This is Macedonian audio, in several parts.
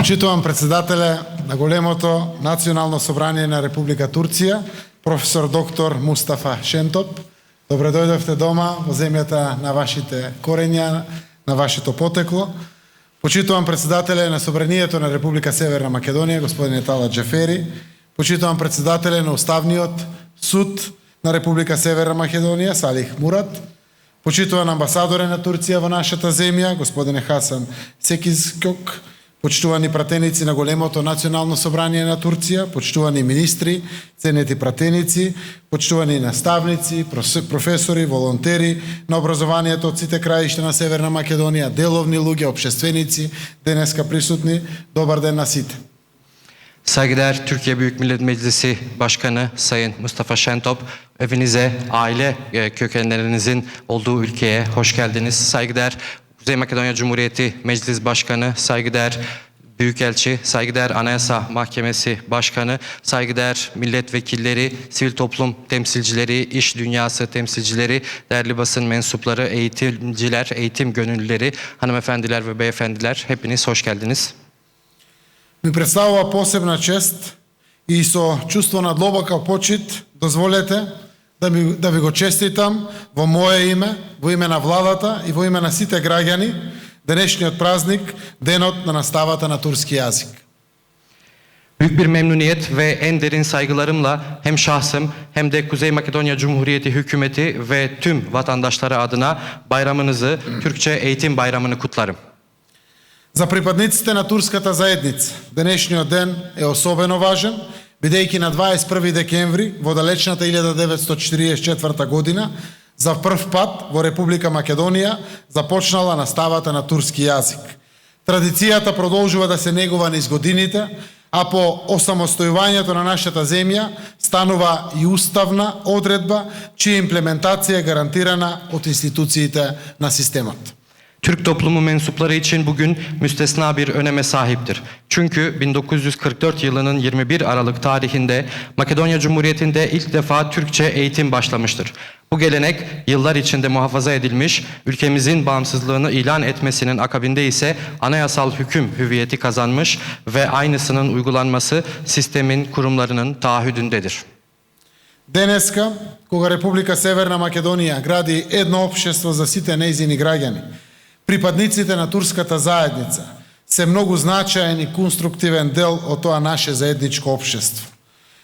Почитувам председателя на големото национално собрание на Република Турција, професор доктор Мустафа Шентоп. Добре дојдовте дома во земјата на вашите корења, на вашето потекло. Почитувам председателя на Собранието на Република Северна Македонија, господин Етала Джефери. Почитувам председателя на Уставниот суд на Република Северна Македонија, Салих Мурат. Почитуван амбасадоре на Турција во нашата земја, господин Хасан Секизкок. Почитувани пратеници на големото национално собрание на Турција, почитувани министри, ценети пратеници, почитувани наставници, професори, волонтери на образованието од сите краишта на Северна Македонија, деловни луѓе, общественици, денеска присутни. Добар ден на сите. Saygıdeğer Türkiye Büyük Millet Meclisi Başkanı Sayın Mustafa Şentop, evinize, aile kökenlerinizin olduğu ülkeye hoş geldiniz. Saygıdeğer Kuzey Makedonya Cumhuriyeti Meclis Başkanı, saygıdeğer Büyükelçi, saygıdeğer Anayasa Mahkemesi Başkanı, saygıdeğer milletvekilleri, sivil toplum temsilcileri, iş dünyası temsilcileri, değerli basın mensupları, eğitimciler, eğitim gönüllüleri, hanımefendiler ve beyefendiler, hepiniz hoş geldiniz. Ми представува посебна чест и со чувство на длабока почит дозволете да ви го честитам во мое име, во име на владата и во име на сите граѓани денешниот празник, денот на наставата на турски јазик. Büyük bir memnuniyet ve en derin saygılarımla hem şahsım hem de Kuzey Makedonya Cumhuriyeti hükümeti ve tüm vatandaşları adına bayramınızı, Türkçe Eğitim Bayramını kutlarım. За припадниците на турската заедница, денешниот ден е особено важен, бидејќи на 21 декември во далечната 1944 година за прв пат во Република Македонија започнала наставата на турски јазик. Традицијата продолжува да се негува низ годините, а по осамостојувањето на нашата земја станува и уставна одредба, чија имплементација е гарантирана од институциите на системот. Türk toplumu mensupları için bugün müstesna bir öneme sahiptir. Çünkü 1944 yılının 21 Aralık tarihinde Makedonya Cumhuriyeti'nde ilk defa Türkçe eğitim başlamıştır. Bu gelenek yıllar içinde muhafaza edilmiş, ülkemizin bağımsızlığını ilan etmesinin akabinde ise anayasal hüküm hüviyeti kazanmış ve aynısının uygulanması sistemin kurumlarının taahhüdündedir. Денеска, кога Република Северна Македонија гради едно општество за сите нејзини граѓани, припадниците на турската заедница се многу значаен и конструктивен дел од тоа наше заедничко општество.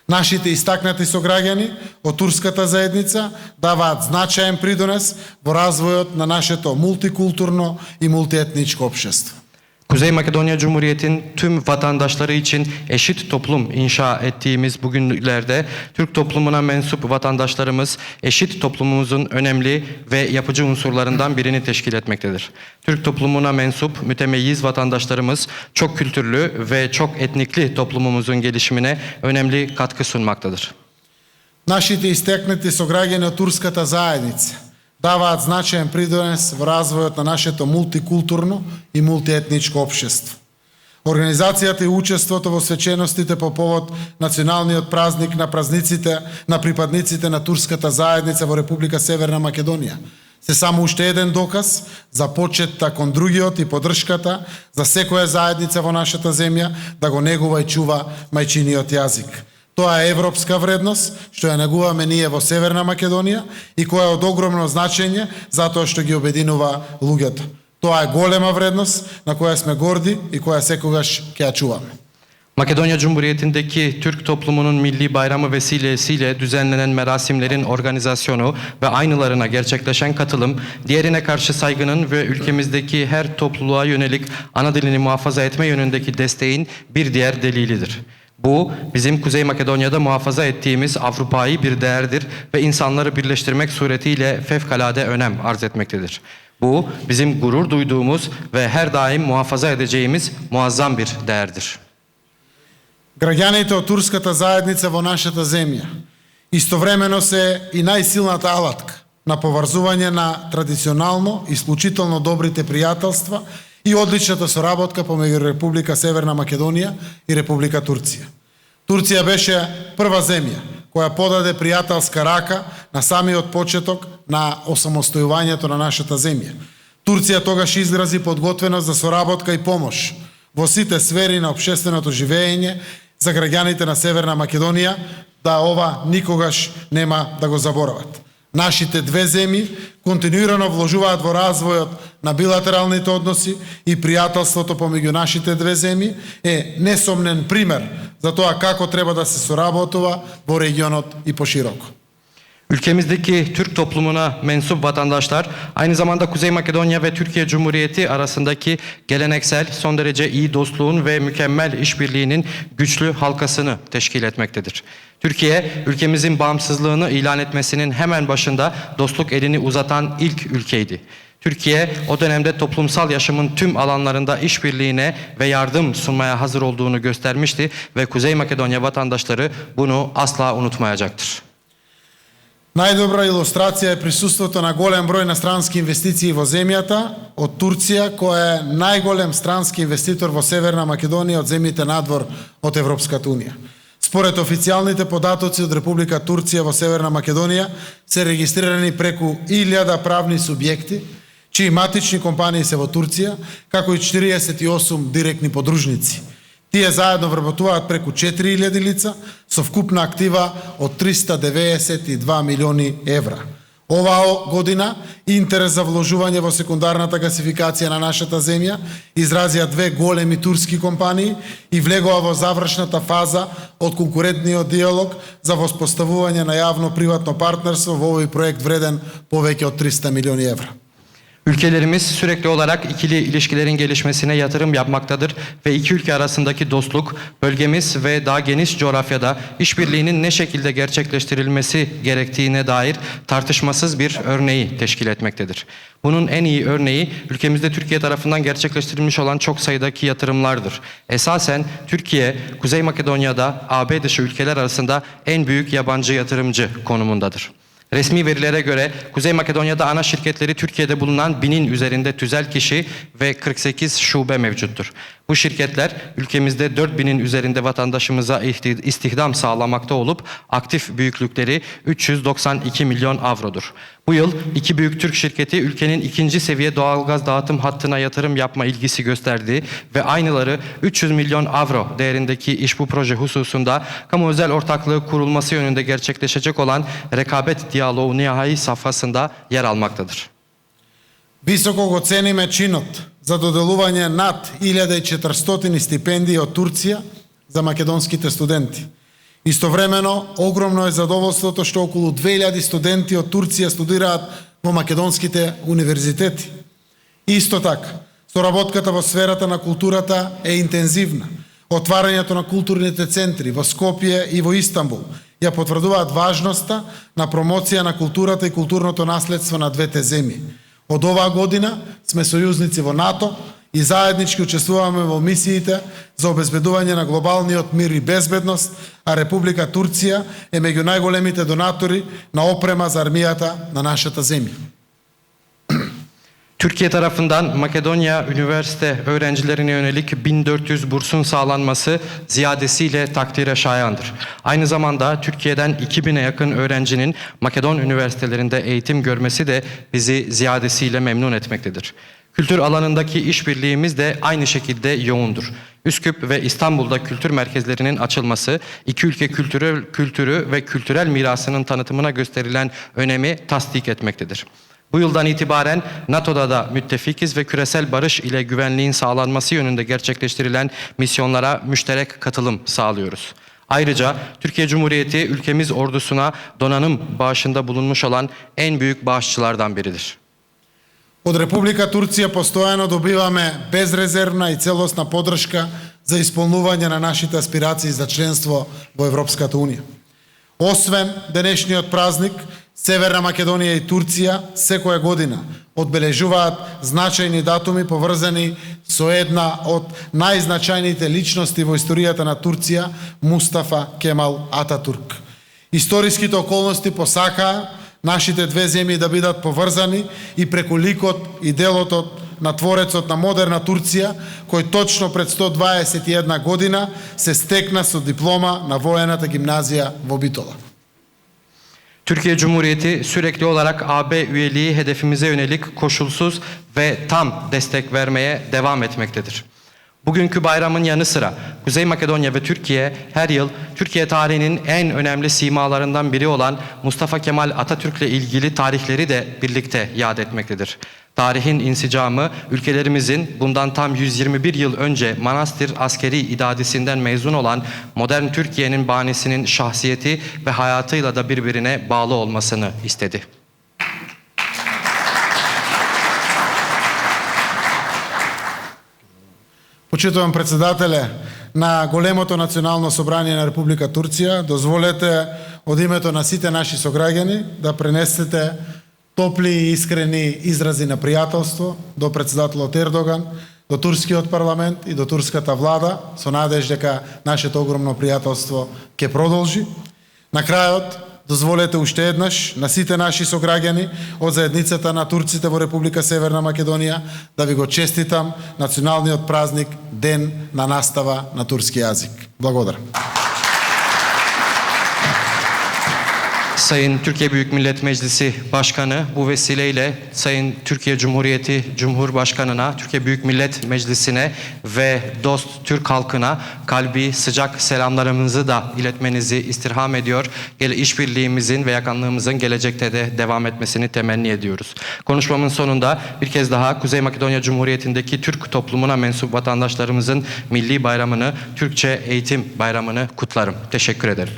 Нашите истакнати сограѓани од турската заедница даваат значаен придонес во развојот на нашето мултикултурно и мултиетничко општество. Kuzey Makedonya Cumhuriyeti'nin tüm vatandaşları için eşit toplum inşa ettiğimiz bugünlerde Türk toplumuna mensup vatandaşlarımız eşit toplumumuzun önemli ve yapıcı unsurlarından birini teşkil etmektedir. Türk toplumuna mensup mütemeyyiz vatandaşlarımız çok kültürlü ve çok etnikli toplumumuzun gelişimine önemli katkı sunmaktadır. Нашите истекнати сограѓани од турската заедница даваат значаен придонес во развојот на нашето мултикултурно и мултиетничко општество. Организацијата и учеството во свеченостите по повод националниот празник на празниците на припадниците на турската заедница во Република Северна Македонија се само уште еден доказ за почетта кон другиот и поддршката за секоја заедница во нашата земја да го негува и чува мајчиниот јазик. Тоа е европска вредност, што ја негуваме ние во Северна Македонија и која е од огромно значење затоа што ги обединува луѓето. Тоа е голема вредност на која сме горди и која секогаш ќе ја чуваме. Makedonya Cumhuriyeti'ndeki Türk toplumunun milli bayramı vesilesiyle düzenlenen merasimlerin organizasyonu ve aynılarına gerçekleşen katılım, diğerine karşı saygının ve ülkemizdeki her topluluğa yönelik ana dilini muhafaza etme yönündeki desteğin bir diğer delilidir. Bu, bizim Kuzey Makedonya'da muhafaza ettiğimiz Avrupa'yı bir değerdir ve insanları birleştirmek suretiyle fevkalade önem arz etmektedir. Bu, bizim gurur duyduğumuz ve her daim muhafaza edeceğimiz muazzam bir değerdir. Граѓаните од турската заедница во нашата земја истовремено се и најсилната алатка на поврзување на традиционално и исклучително добрите пријателства и одличната соработка помеѓу Република Северна Македонија и Република Турција. Турција беше прва земја која подаде пријателска рака на самиот почеток на осамостојувањето на нашата земја. Турција тогаш изгрази подготвеност за соработка и помош во сите сфери на општественото живење за граѓаните на Северна Македонија, да ова никогаш нема да го заборават. Нашите две земји континуирано вложуваат во развојот на билатералните односи и пријателството помеѓу нашите две земји е несомнен пример за тоа како треба да се соработува во регионот и пошироко. Ülkemizdeki Türk toplumuna mensup vatandaşlar aynı zamanda Kuzey Makedonya ve Türkiye Cumhuriyeti arasındaki geleneksel, son derece iyi dostluğun ve mükemmel işbirliğinin güçlü halkasını teşkil etmektedir. Türkiye, ülkemizin bağımsızlığını ilan etmesinin hemen başında dostluk elini uzatan ilk ülkeydi. Türkiye, o dönemde toplumsal yaşamın tüm alanlarında işbirliğine ve yardım sunmaya hazır olduğunu göstermişti ve Kuzey Makedonya vatandaşları bunu asla unutmayacaktır. Најдобра илустрација е присуството на голем број на странски инвестиции во земјата од Турција, која е најголем странски инвеститор во Северна Македонија од земјите надвор од Европската Унија. Според официјалните податоци од Република Турција во Северна Македонија се регистрирани преку 1000 правни субјекти, чии матични компании се во Турција, како и 48 директни подружници. Тие заедно вработуваат преку 4000 лица со вкупна актива од 392 милиони евра. Оваа година интерес за вложување во секундарната гасификација на нашата земја изразија две големи турски компании и влегува во завршната фаза од конкурентниот диалог за воспоставување на јавно-приватно партнерство во овој проект вреден повеќе од 300 милиони евра. Ülkelerimiz sürekli olarak ikili ilişkilerin gelişmesine yatırım yapmaktadır ve iki ülke arasındaki dostluk, bölgemiz ve daha geniş coğrafyada işbirliğinin ne şekilde gerçekleştirilmesi gerektiğine dair tartışmasız bir örneği teşkil etmektedir. Bunun en iyi örneği ülkemizde Türkiye tarafından gerçekleştirilmiş olan çok sayıdaki yatırımlardır. Esasen Türkiye, Kuzey Makedonya'da AB dışı ülkeler arasında en büyük yabancı yatırımcı konumundadır. Resmi verilere göre Kuzey Makedonya'da ana şirketleri Türkiye'de bulunan 1000'in üzerinde tüzel kişi ve 48 şube mevcuttur. Bu şirketler ülkemizde 4000'in üzerinde vatandaşımıza istihdam sağlamakta olup aktif büyüklükleri 392 milyon avrodur. Bu yıl iki büyük Türk şirketi ülkenin ikinci seviye doğalgaz dağıtım hattına yatırım yapma ilgisi gösterdi ve aynıları 300 milyon avro değerindeki iş bu proje hususunda kamu özel ortaklığı kurulması yönünde gerçekleşecek olan rekabet diyaloğu nihai safhasında yer almaktadır. Високо го цениме чинот за доделување над 1400 стипендии од Турција за македонските студенти. Истовремено, огромно е задоволството што околу 2000 студенти од Турција студираат во македонските универзитети. Исто така, соработката во сферата на културата е интензивна. Отварањето на културните центри во Скопје и во Истанбул ја потврдуваат важноста на промоција на културата и културното наследство на двете земји. Од оваа година сме сојузници во НАТО и заеднички учествуваме во мисиите за обезбедување на глобалниот мир и безбедност, а Република Турција е меѓу најголемите донатори на опрема за армијата на нашата земја. Türkiye tarafından Makedonya üniversite öğrencilerine yönelik 1400 bursun sağlanması ziyadesiyle takdire şayandır. Aynı zamanda Türkiye'den 2000'e yakın öğrencinin Makedon üniversitelerinde eğitim görmesi de bizi ziyadesiyle memnun etmektedir. Kültür alanındaki işbirliğimiz de aynı şekilde yoğundur. Üsküp ve İstanbul'da kültür merkezlerinin açılması, iki ülke kültürü ve kültürel mirasının tanıtımına gösterilen önemi tasdik etmektedir. Bu yıldan itibaren NATO'da da müttefikiz ve küresel barış ile güvenliğin sağlanması yönünde gerçekleştirilen misyonlara müşterek katılım sağlıyoruz. Ayrıca Türkiye Cumhuriyeti ülkemiz ordusuna donanım bağışında bulunmuş olan en büyük bağışçılardan biridir. Од Република Турција постојано добиваме безрезервна и целосна подршка за исполнување на нашите аспирации за членство во Европската Унија. Освен денешниот празник, Северна Македонија и Турција секоја година одбележуваат значајни датуми поврзани со една од најзначајните личности во историјата на Турција, Мустафа Кемал Ататурк. Историските околности посакаа нашите две земји да бидат поврзани и преку ликот и делото на творецот на модерна Турција, кој точно пред 121 година се стекна со диплома на воената гимназија во Битола. Türkiye Cumhuriyeti sürekli olarak AB üyeliği hedefimize yönelik koşulsuz ve tam destek vermeye devam etmektedir. Bugünkü bayramın yanı sıra Kuzey Makedonya ve Türkiye her yıl Türkiye tarihinin en önemli simalarından biri olan Mustafa Kemal Atatürk'le ilgili tarihleri de birlikte yad etmektedir. Tarihin insicamı ülkelerimizin bundan tam 121 yıl önce Manastır Askeri İdadisi'nden mezun olan modern Türkiye'nin banisinin şahsiyeti ve hayatıyla da birbirine bağlı olmasını istedi. Почитувам председателе на големото национално собрание на Република Турција, дозволете од името на сите наши сограѓани да пренесете топли и искрени изрази на пријателство до председателот Ердоган, до турскиот парламент и до турската влада, со надеж дека нашето огромно пријателство ќе продолжи. На крајот, дозволете уште еднаш на сите наши сограѓани од заедницата на турците во Република Северна Македонија да ви го честитам националниот празник Ден на настава на турски јазик. Благодарам. Sayın Türkiye Büyük Millet Meclisi Başkanı bu vesileyle Sayın Türkiye Cumhuriyeti Cumhurbaşkanı'na, Türkiye Büyük Millet Meclisi'ne ve dost Türk halkına kalbi sıcak selamlarımızı da iletmenizi istirham ediyor. İşbirliğimizin ve yakınlığımızın gelecekte de devam etmesini temenni ediyoruz. Konuşmamın sonunda bir kez daha Kuzey Makedonya Cumhuriyeti'ndeki Türk toplumuna mensup vatandaşlarımızın milli bayramını, Türkçe Eğitim Bayramı'nı kutlarım. Teşekkür ederim.